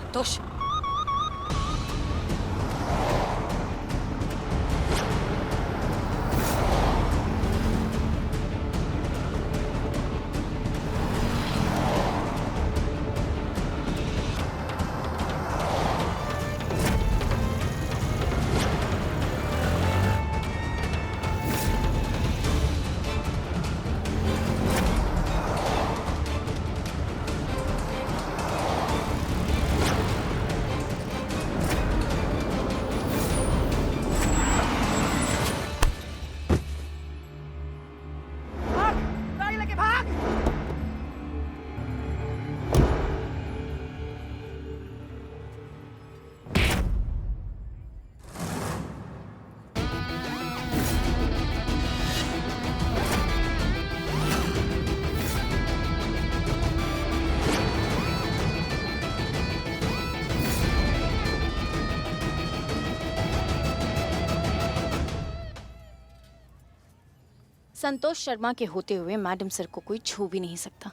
संतोष, संतोष शर्मा के होते हुए मैडम सर को कोई छू भी नहीं सकता।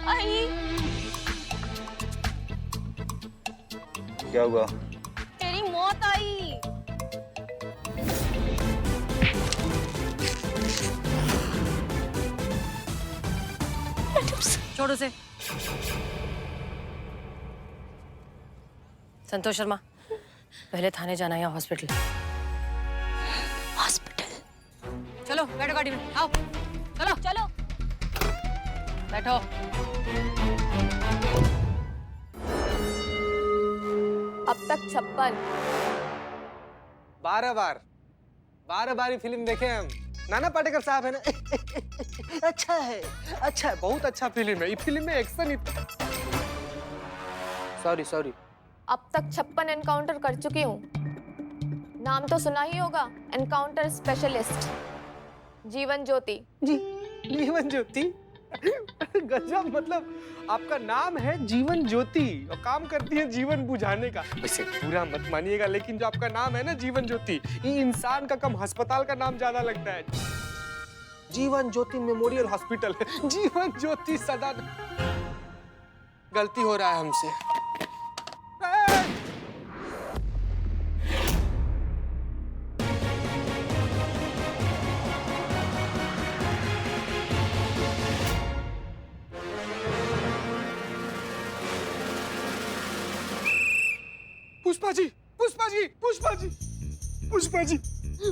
आई क्या हुआ? तेरी मौत आई। छोड़ो से। संतोष शर्मा, पहले थाने जाना है या हॉस्पिटल? हॉस्पिटल। चलो बैठो गाड़ी में, आओ चलो चलो। बैठो। अब तक 56। 12 बार ही फिल्म देखे हम। नाना पाटेकर साहब है ना। अच्छा है, बहुत अच्छा फिल्म है। ये फिल्म में एक्शन सॉरी अब तक 56 एनकाउंटर कर चुकी हूँ। नाम तो सुना ही होगा, एनकाउंटर स्पेशलिस्ट जीवन ज्योति। जीवन ज्योति। गजब, मतलब आपका नाम है जीवन ज्योति और काम करती है जीवन बुझाने का। वैसे पूरा मत मानिएगा, लेकिन जो आपका नाम है ना जीवन ज्योति, ये इंसान का कम अस्पताल का नाम ज्यादा लगता है। जीवन ज्योति मेमोरियल हॉस्पिटल है। जीवन ज्योति सदा। गलती हो रहा है हमसे।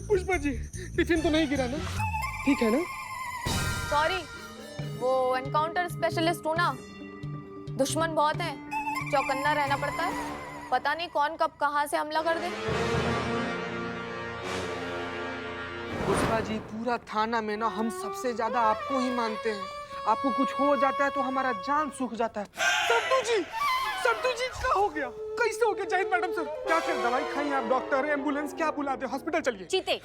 पुष्पा जी, टिफिन तो नहीं गिरा ना? ठीक है ना? सॉरी, वो एनकाउंटर स्पेशलिस्ट हूँ ना। दुश्मन बहुत है, चौकन्ना रहना पड़ता है। पता नहीं कौन कब कहाँ से हमला कर दे। पुष्पा जी, पूरा थाना में ना हम सबसे ज्यादा आपको ही मानते हैं। आपको कुछ हो जाता है तो हमारा जान सूख जाता है। संतु जी क्या हो गया? कैसे हो गया जाहिद मैडम सर? क्या कर दवाई खाई आप? डॉक्टर, एम्बुलेंस क्या बुलाते? हॉस्पिटल चलिए। चीते,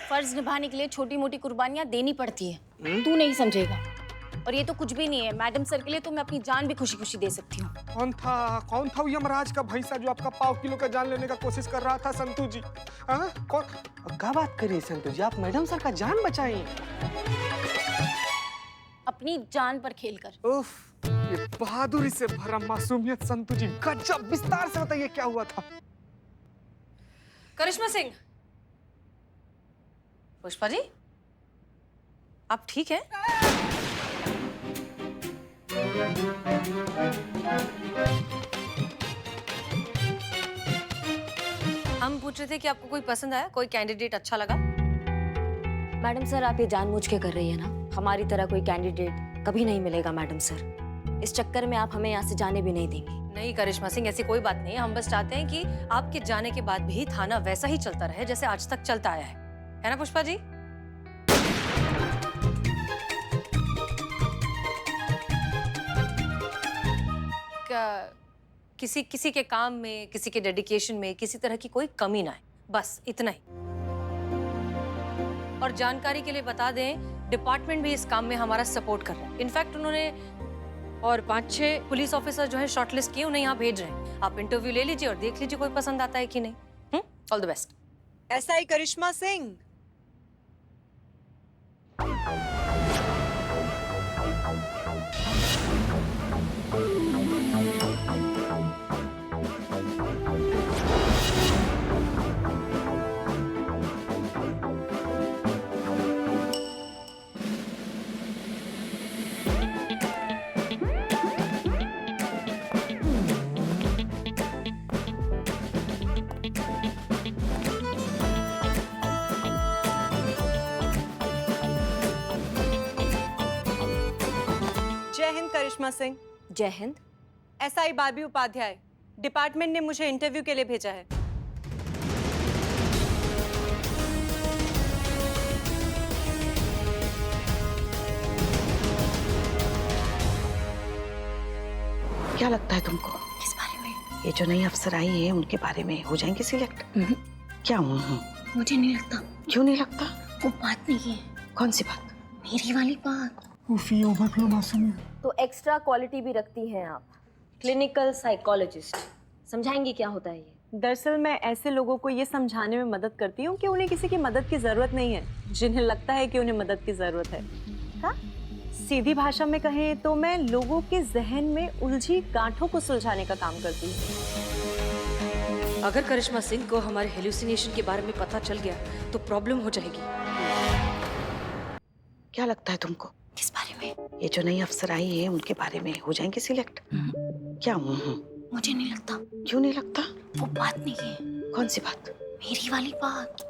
फर्ज निभाने के लिए छोटी मोटी कुर्बानियां देनी पड़ती है। तू नहीं समझेगा। और ये तो कुछ भी नहीं है, मैडम सर के लिए तो मैं अपनी जान भी खुशी खुशी दे सकती हूँ। कौन था वो यमराज का भैंसा जो आपका 1.5 किलो का जान लेने का कोशिश कर रहा था? संतु जी, हाँ? कौन? क्या बात करिए संतु जी, आप मैडम सर का जान बचाइए। अपनी जान पर खेलकर। उफ, ये बहादुरी से भरा मासूमियत। संतु जी गजब, विस्तार से बताइए क्या हुआ था? करिश्मा सिंह। पुष्पा जी, आप ठीक हैं? हम पूछ रहे थे कि आपको कोई पसंद आया, कोई कैंडिडेट अच्छा लगा? मैडम सर, आप ये जानबूझ के कर रही है ना। हमारी तरह कोई कैंडिडेट कभी नहीं मिलेगा मैडम सर। इस चक्कर में आप हमें यहाँ से जाने भी नहीं देंगी। नहीं करिश्मा सिंह, ऐसी कोई बात नहीं है। हम बस चाहते हैं कि आपके जाने के बाद भी थाना वैसा ही चलता रहे जैसे आज तक चलता आया है ना पुष्पा जी? किसी के काम में, किसी के डेडिकेशन में किसी तरह की कोई कमी ना है, बस इतना ही। और जानकारी के लिए बता दें, डिपार्टमेंट भी इस काम में हमारा सपोर्ट कर रहा है। इनफैक्ट उन्होंने और 5-6 पुलिस ऑफिसर जो है शॉर्टलिस्ट किए, उन्हें यहाँ भेज रहे हैं। आप इंटरव्यू ले लीजिए और देख लीजिए कोई पसंद आता है कि नहीं। All the best. एसआई करिश्मा सिंह, जय हिंद करिश्मा सिंह। जय हिंद। एसआई बाबी उपाध्याय, डिपार्टमेंट ने मुझे इंटरव्यू के लिए भेजा है। क्या लगता है तुमको? किस बारे में? ये जो नई अफसर आई है उनके बारे में हो जाएंगे सिलेक्ट? क्या मुझे नहीं लगता। क्यों नहीं लगता? वो बात नहीं है। कौन सी बात? मेरी वाली बात। तो एक्स्ट्रा क्वालिटी भी रखती हैं आप, क्लिनिकल साइकोलॉजिस्ट। समझाएंगी क्या होता है ये? दरअसल मैं ऐसे लोगों को ये समझाने में मदद करती हूँ कि उन्हें किसी की मदद की जरूरत नहीं है, जिन्हें लगता है कि उन्हें मदद की जरूरत है। हाँ? सीधी भाषा में कहें तो मैं लोगों के जहन में उलझी गांठों को सुलझाने का काम करती हूँ। अगर करिश्मा सिंह को हमारे हेलुसिनेशन के बारे में पता चल गया तो प्रॉब्लम हो जाएगी। क्या लगता है तुमको? किस बारे में? ये जो नई अफसर आई है उनके बारे में हो जाएंगे सिलेक्ट? क्या मुझे नहीं लगता। क्यों नहीं लगता? वो बात नहीं है। कौन सी बात? मेरी वाली बात।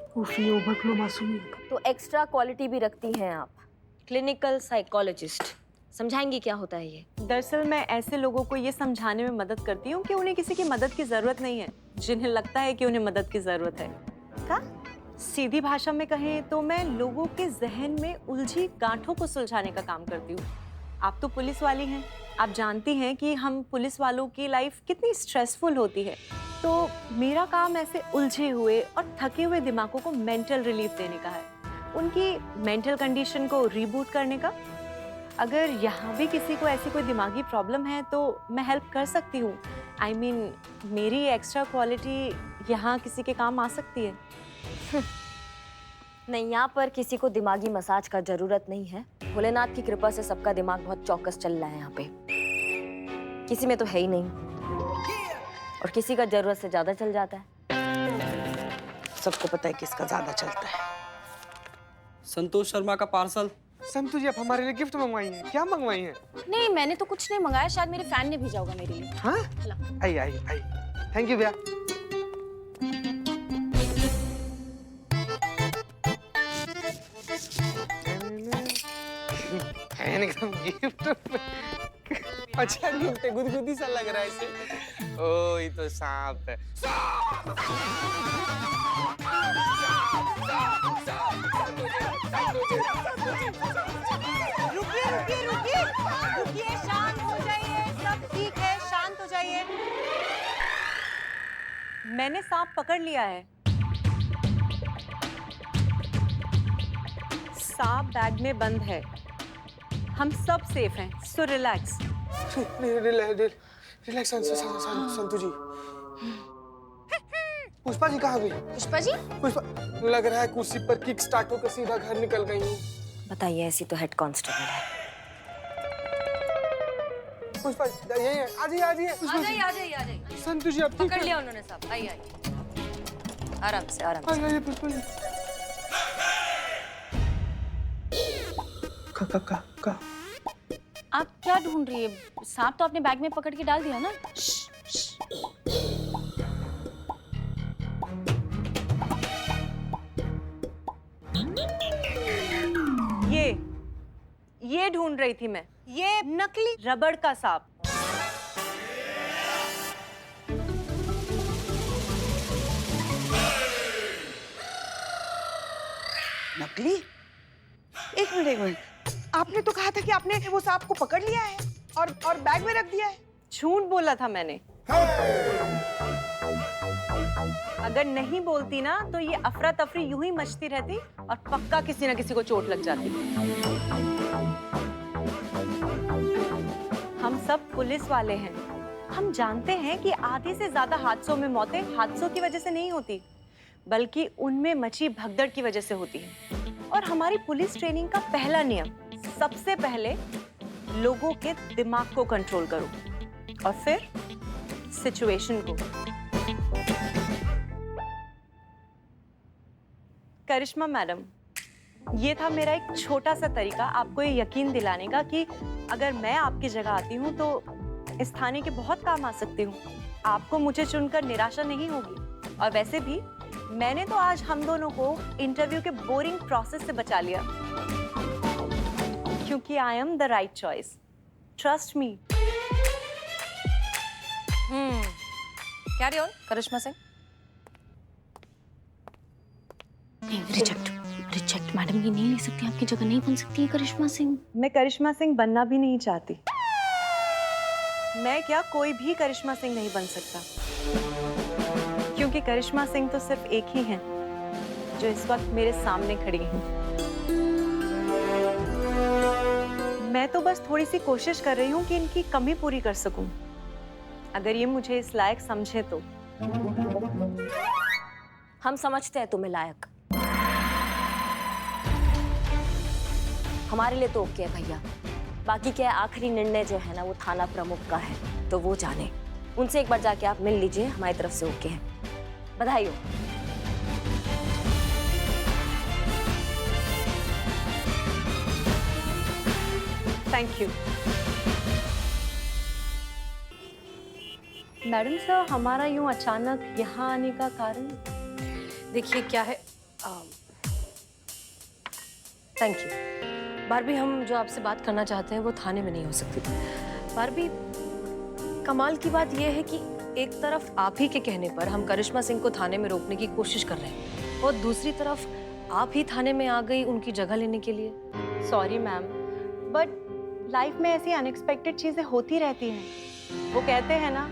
तो एक्स्ट्रा क्वालिटी भी रखती हैं आप, क्लिनिकल साइकोलॉजिस्ट। समझाएंगी क्या होता है ये? दरअसल मैं ऐसे लोगों को ये समझाने में मदद करती हूँ कि उन्हें किसी की मदद की जरूरत नहीं है, जिन्हें लगता है कि उन्हें मदद की जरूरत है। हाँ? सीधी भाषा में कहें तो मैं लोगों के जहन में उलझी गांठों को सुलझाने का काम करती हूँ। आप तो पुलिस वाली हैं, आप जानती हैं कि हम पुलिस वालों की लाइफ कितनी स्ट्रेसफुल होती है। तो मेरा काम ऐसे उलझे हुए और थके हुए दिमागों को मेंटल रिलीफ देने का है, उनकी मेंटल कंडीशन को रीबूट करने का। अगर यहाँ भी किसी को ऐसी कोई दिमागी प्रॉब्लम है तो मैं हेल्प कर सकती हूँ। I mean, मेरी एक्स्ट्रा क्वालिटी यहाँ किसी के काम आ सकती है। नहीं, यहाँ पर किसी को दिमागी मसाज का जरूरत नहीं है। भोलेनाथ की कृपा से सबका दिमाग बहुत चौकस चल रहा है यहाँ पे। किसी में तो है ही नहीं, और किसी का जरूरत से ज्यादा चल जाता है। सबको पता है किसका ज्यादा चलता है। संतोष शर्मा का पार्सल। संतु जी, आप हमारे लिए गिफ्ट मंगवाई हैं? क्या मंगवाई हैं? नहीं, मैंने तो कुछ नहीं मंगाया, शायद मेरे फैन ने भेजा होगा मेरे लिए। हाँ? आई आई आई, थैंक यू भैया। एकदम गिफ्ट अच्छा गिफ्ट है, गुदगुदी सा लग रहा है इसे। ओ, ये तो सांप है। रुकिए रुकिए रुकिए रुकिए, शांत हो जाइए, सब ठीक है, शांत हो जाइए। मैंने सांप पकड़ लिया है। सांप बैग में बंद है, हम सब सेफ हैं, सो रिलैक्स। रिलैक्स संतु जी। पुष्पा जी कहाँ गई? पुष्पा जी? पुष्पा, लग रहा है कुर्सी पर किक स्टार्ट होकर सीधा घर निकल गई हूँ। बताइए, ऐसी तो हेड कांस्टेबल है। पुष्पा यही है, आ जाइए आ जाइए। आ जाइए आ जाइए आ जाइए। संतु जी, अब ठीक पकड़ है? लिया उन्होंने साहब। आइए आइए, आराम से आराम से। आइए पुष्पा जी। का आप क्या ढूंढ रही है? सांप तो आपने बैग में पकड़ के डाल दिया ना। ये ढूंढ रही थी मैं, ये नकली रबड़ का सांप। नकली? एक मिनट, आपने तो कहा था कि आपने वो सांप को पकड़ लिया है और बैग में रख दिया है। झूठ बोला था मैंने। अगर नहीं बोलती ना तो ये अफरा तफरी यूं ही मचती रहती और पक्का किसी ना किसी को चोट लग जाती। हम सब पुलिस वाले हैं, हम जानते हैं कि आधे से ज्यादा हादसों में मौतें हादसों की वजह से नहीं होती, बल्कि उनमें मची भगदड़ की वजह से होती है। और हमारी पुलिस ट्रेनिंग का पहला नियम, सबसे पहले लोगों के दिमाग को कंट्रोल करो और फिर सिचुएशन को। करिश्मा मैडम, ये था मेरा एक छोटा सा तरीका आपको ये यकीन दिलाने का कि अगर मैं आपकी जगह आती हूँ तो इस थाने के बहुत काम आ सकती हूँ। आपको मुझे चुनकर निराशा नहीं होगी। और वैसे भी मैंने तो आज हम दोनों को इंटरव्यू के बोरिंग प्रोसेस से बचा लिया, क्योंकि I am the right choice. Trust me. Carry on Karishma Singh. नहीं, रिजेक्ट मैडम, ये नहीं ले सकती, आपकी जगह नहीं बन सकती है करिश्मा सिंह। मैं करिश्मा सिंह बनना भी नहीं चाहती। मैं क्या, कोई भी करिश्मा सिंह नहीं बन सकता, क्योंकि करिश्मा सिंह तो सिर्फ एक ही हैं जो इस वक्त मेरे सामने खड़ी हैं। मैं तो बस थोड़ी सी कोशिश कर रही हूँ कि इनकी कमी पूरी कर सकूं। अगर ये मुझे इस लायक समझे तो। हम समझते हैं तुम्हें लायक। हमारे लिए तो ओके है भैया। बाकी क्या आखिरी निर्णय जो है ना वो थाना प्रमुख का है, तो वो जाने। उनसे एक बार जाके आप मिल लीजिए, हमारी तरफ से ओके है। बधाई हो। Thank you. मैडम सर, हमारा यूं अचानक यहाँ आने का कारण? देखिए क्या है, थैंक यू बारबी, हम जो आपसे बात करना चाहते हैं वो थाने में नहीं हो सकती। बारबी, कमाल की बात यह है कि एक तरफ आप ही के कहने पर हम करिश्मा सिंह को थाने में रोकने की कोशिश कर रहे हैं और दूसरी तरफ आप ही थाने में आ गई उनकी जगह लेने के लिए। सॉरी मैम, बट लाइफ में ऐसी अनएक्सपेक्टेड चीजें होती रहती हैं। वो कहते हैं ना,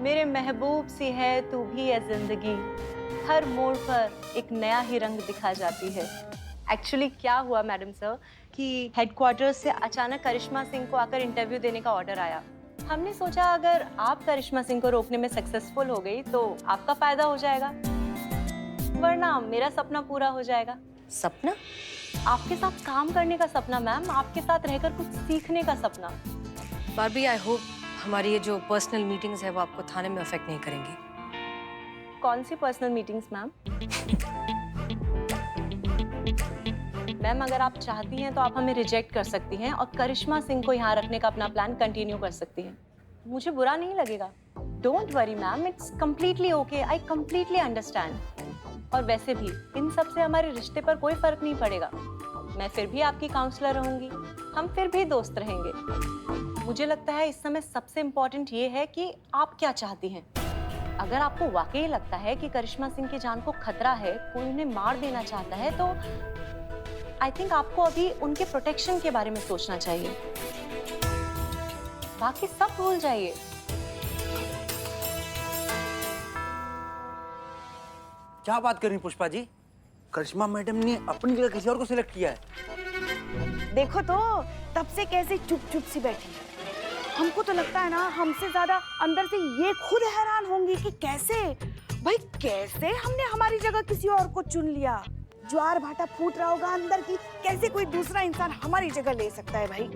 मेरे महबूब सी है तू भी है जिंदगी, हर मोड़ पर एक नया ही रंग दिखा जाती है। एक्चुअली क्या हुआ मैडम सर कि हेडक्वार्टर से अचानक करिश्मा सिंह को आकर इंटरव्यू देने का ऑर्डर आया। हमने सोचा अगर आप करिश्मा सिंह को रोकने में सक्सेसफुल हो गई तो आपका फायदा हो जाएगा, वरना मेरा सपना पूरा हो जाएगा। सपना? आपके साथ काम करने का सपना मैम, आपके साथ रहकर कुछ सीखने का सपना। बारबी, आई होप हमारी ये जो पर्सनल मीटिंग्स है वो आपको थाने में अफेक्ट नहीं करेंगी। कौन सी पर्सनल मीटिंग्स मैम? मैम, अगर आप चाहती हैं तो आप हमें रिजेक्ट कर सकती हैं और करिश्मा सिंह को यहाँ रखने का अपना प्लान कंटिन्यू कर सकती हैं। मुझे बुरा नहीं लगेगा। Don't worry ma'am, it's completely okay, I completely understand. और वैसे भी इन सब से हमारे रिश्ते पर कोई फर्क नहीं पड़ेगा। मैं फिर भी आपकी काउंसलर रहूंगी, हम फिर भी दोस्त रहेंगे। मुझे लगता है इस समय सबसे इम्पोर्टेंट ये है कि आप क्या चाहती हैं। अगर आपको वाकई लगता है कि करिश्मा सिंह की जान को खतरा है, कोई उन्हें मार देना चाहता है, तो आई थिंक आपको अभी उनके प्रोटेक्शन के बारे में सोचना चाहिए। बाकी सब भूल जाइए। क्या बात कर रही पुष्पा जी? करिश्मा मैडम ने अपनी जगह किसी और को सिलेक्ट किया है। देखो तो तब से कैसे चुप चुप सी बैठी है। हमको तो लगता है ना हमसे ज्यादा अंदर से ये खुद हैरान होंगी कि कैसे हमने हमारी जगह किसी और को चुन लिया। ज्वार भाटा फूट रहा होगा अंदर की, कैसे कोई दूसरा इंसान हमारी जगह ले सकता है भाई।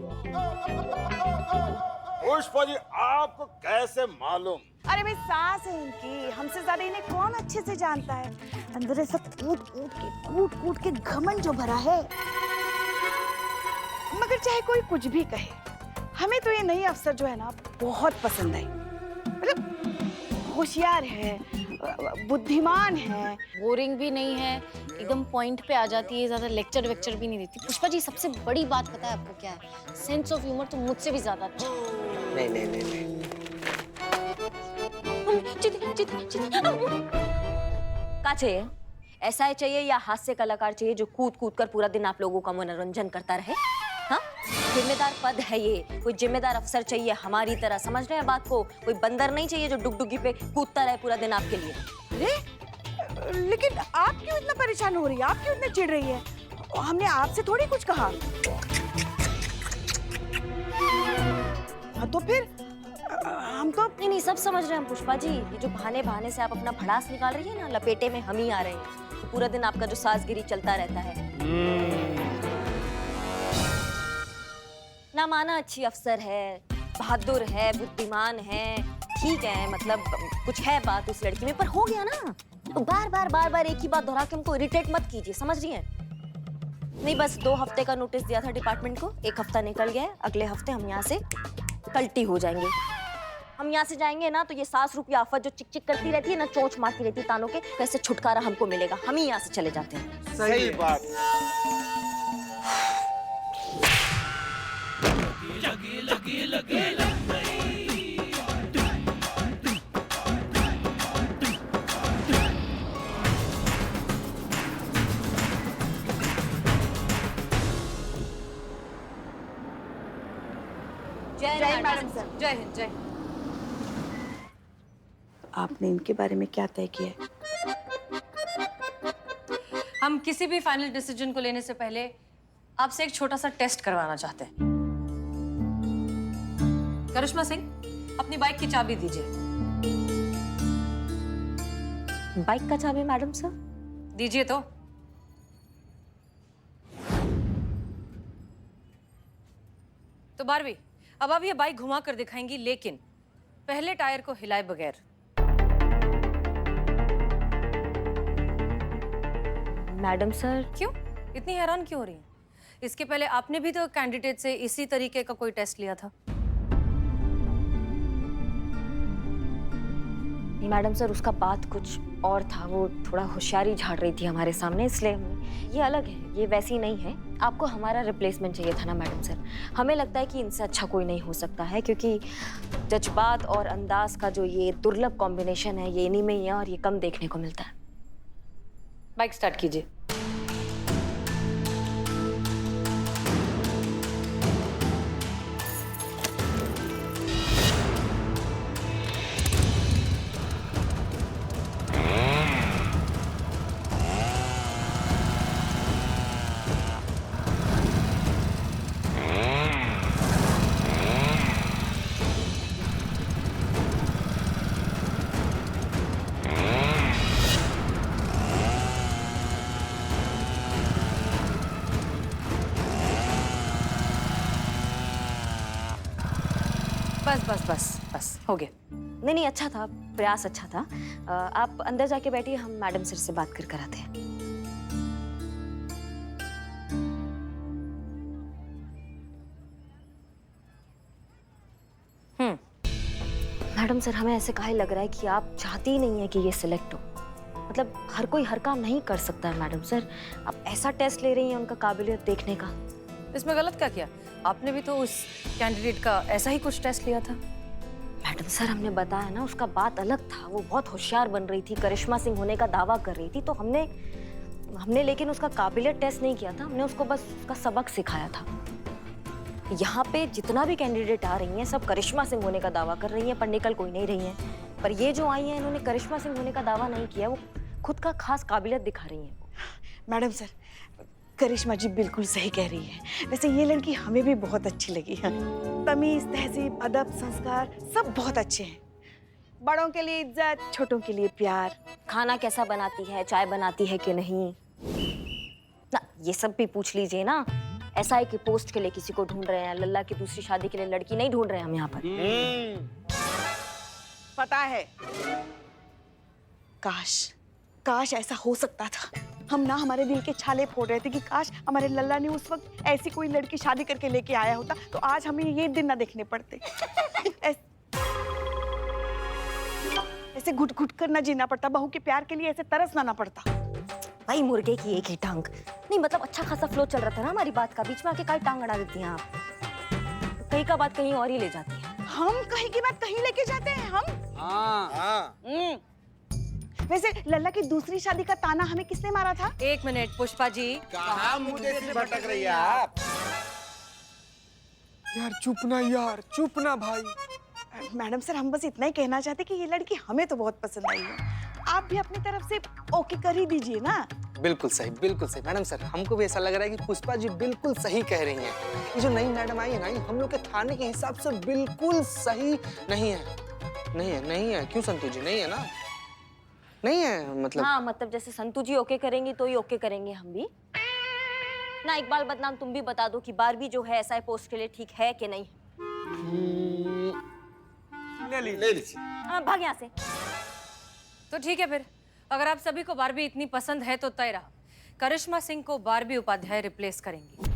पुष्पा जी, आपको कैसे मालूम? अरे भाई, सास है इनकी, हमसे ज्यादा इन्हें कौन अच्छे से जानता है। अंदर ऐसा कूट के घमंड जो भरा है। मगर चाहे कोई कुछ भी कहे, हमें तो ये नई अफसर जो है ना बहुत पसंद आई। मतलब होशियार है, बुद्धिमान है, बोरिंग भी नहीं है, एकदम पॉइंट पे आ जाती है, ज्यादा लेक्चर वेक्चर भी नहीं देती। पुष्पा जी, सबसे बड़ी बात पता है आपको क्या है? सेंस ऑफ ह्यूमर तो मुझसे भी ज्यादा अच्छा। नहीं। क्या चाहिए? ऐसा ही चाहिए या हास्य कलाकार चाहिए जो कूद कूद कर पूरा दिन आप लोगों का मनोरंजन करता रहे? हाँ, जिम्मेदार पद है ये, कोई जिम्मेदार अफसर चाहिए हमारी तरह, समझ रहे हैं बात को? कोई बंदर नहीं चाहिए जो डुगडुगी पे कूदता रहे पूरा दिन आपके लिए। अरे लेकिन आप क्यों इतना परेशान हो रही है? आप क्यों इतना चिढ़ रही है? हमने आपसे थोड़ी कुछ कहा। तो फिर हम तो नहीं सब समझ रहे हैं पुष्पा जी। ये जो बहाने से आप अपना भड़ास निकाल रही है ना, लपेटे में हम ही आ रहे हैं। पूरा दिन आपका जो सासगिरी चलता रहता है। ना माना अच्छी अफसर है, बहादुर है, बुद्धिमान है, ठीक है, मतलब कुछ है बात उस लड़की में, पर हो गया ना। तो बार बार एक ही बात दोहरा के हमको इरिटेट मत कीजिए, समझ रही हैं? नहीं, बस 2 हफ्ते का नोटिस दिया था डिपार्टमेंट को, 1 हफ्ता निकल गया है, अगले हफ्ते हम यहाँ से कल्टी हो जाएंगे। हम यहाँ से जाएंगे ना तो ये सास रूपी आफत जो चिक चिक करती रहती है ना, चोंच मारती रहती है तानों के, कैसे छुटकारा हमको मिलेगा? हम ही यहाँ से चले जाते हैं। सही बात। जय मैडम सर। जय हिंद, जय हिंद। आपने इनके बारे में क्या तय किया है? हम किसी भी फाइनल डिसीजन को लेने से पहले आपसे एक छोटा सा टेस्ट करवाना चाहते हैं। करिश्मा सिंह, अपनी बाइक की चाबी दीजिए। बाइक का चाबी मैडम सर? दीजिए तो। तो बारहवीं, अब आप ये बाइक घुमा कर दिखाएंगी, लेकिन पहले टायर को हिलाए बगैर। Madam sir. क्यों इतनी हैरान क्यों हो रही हैं? इसके पहले आपने भी तो कैंडिडेट से इसी तरीके का कोई टेस्ट लिया था। नहीं मैडम सर, उसका बात कुछ और था, वो थोड़ा होशियारी झाड़ रही थी हमारे सामने, इसलिए ये अलग है, ये वैसी नहीं है। आपको हमारा रिप्लेसमेंट चाहिए था ना मैडम सर। हमें लगता है कि इनसे अच्छा कोई नहीं हो सकता है, क्योंकि जज्बात और अंदाज का जो ये दुर्लभ कॉम्बिनेशन है, ये इन्हीं में ही है और ये कम देखने को मिलता है। बाइक स्टार्ट कीजिए। बस हो गया। नहीं, अच्छा था, प्रयास अच्छा था। आप अंदर जाके बैठिए, हम मैडम सर से बात कर कराते हैं। मैडम सर, हमें ऐसे काहे लग रहा है कि आप चाहती ही नहीं है कि ये सिलेक्ट हो। मतलब हर कोई हर काम नहीं कर सकता है मैडम सर। आप ऐसा टेस्ट ले रही हैं उनका काबिलियत देखने का। इसमें गलत क्या किया? आपने भी तो उस कैंडिडेट का ऐसा ही कुछ टेस्ट लिया था। मैडम सर, हमने बताया ना, उसका बात अलग था। वो बहुत होशियार बन रही थी, करिश्मा सिंह होने का दावा कर रही थी, तो हमने लेकिन उसका काबिलियत टेस्ट नहीं किया था, हमने उसको बस उसका सबक सिखाया था। यहाँ पे जितना भी कैंडिडेट आ रही हैं, सब करिश्मा सिंह होने का दावा कर रही हैं, पर निकल कोई नहीं रही हैं। पर ये जो आई हैं, इन्होंने करिश्मा सिंह होने का दावा नहीं किया, वो खुद का खास काबिलियत दिखा रही हैं। मैडम सर, करिश्मा जी बिल्कुल सही कह रही है। वैसे ये लड़की हमें भी बहुत अच्छी लगी है। तमीज, तहजीब, अदब, संस्कार सब बहुत अच्छे हैं। बड़ों के लिए इज्जत, छोटों के लिए प्यार। खाना कैसा बनाती है, चाय बनाती है कि नहीं, ना ये सब भी पूछ लीजिए ना। ऐसा है कि पोस्ट के लिए किसी को ढूंढ रहे हैं, लल्ला की दूसरी शादी के लिए लड़की नहीं ढूंढ रहे हैं हम यहाँ पर। पता है, काश ऐसा हो सकता था। हम ना हमारे दिल के छाले फोड़ रहे थे कि काश हमारे लल्ला ने उस वक्त ऐसी कोई लड़की शादी करके लेके आया होता, तो आज हमें ये दिन ना देखने पड़ते। ऐसे घुट घुट कर ना जीना पड़ता, बहू के प्यार के लिए ऐसे तरसना ना पड़ता। भाई मुर्गे की एक ही टांग। नहीं मतलब अच्छा खासा फ्लो चल रहा था ना हमारी बात का, बीच में आके काई टांग अड़ा देती हैं आप। कहीं का बात कहीं और ही ले जाती है। हम कहीं की बात कहीं लेके जाते हैं हम। हाँ। वैसे लल्ला की दूसरी शादी का ताना हमें किसने मारा था? 1 मिनट पुष्पा जी। कहाँ मुझे से भटक रही है आप? यार चुप ना भाई। मैडम सर, हम बस इतना ही कहना चाहते कि ये लड़की हमें तो बहुत पसंद आई है। आप भी अपनी तरफ से ओके कर ही दीजिए ना। बिल्कुल सही मैडम सर, हमको भी ऐसा लग रहा है कि पुष्पा जी बिल्कुल सही कह रही हैं। ये जो नई मैडम आई है ना, हम लोग के थाने के हिसाब से बिल्कुल सही नहीं है। क्यों संतोष जी, नहीं है ना? नहीं है मतलब। हाँ मतलब जैसे संतू जी ओके करेंगी तो ही ओके करेंगे हम भी। ना इकबाल बदनाम तुम भी बता दो कि बारबी जो है एसआई पोस्ट के लिए ठीक है कि नहीं। ले लीजिए। भाग यहाँ से। तो ठीक है फिर, अगर आप सभी को बारबी इतनी पसंद है तो तय रहा, करिश्मा सिंह को बारबी उपाध्याय रिप्लेस करेंगी।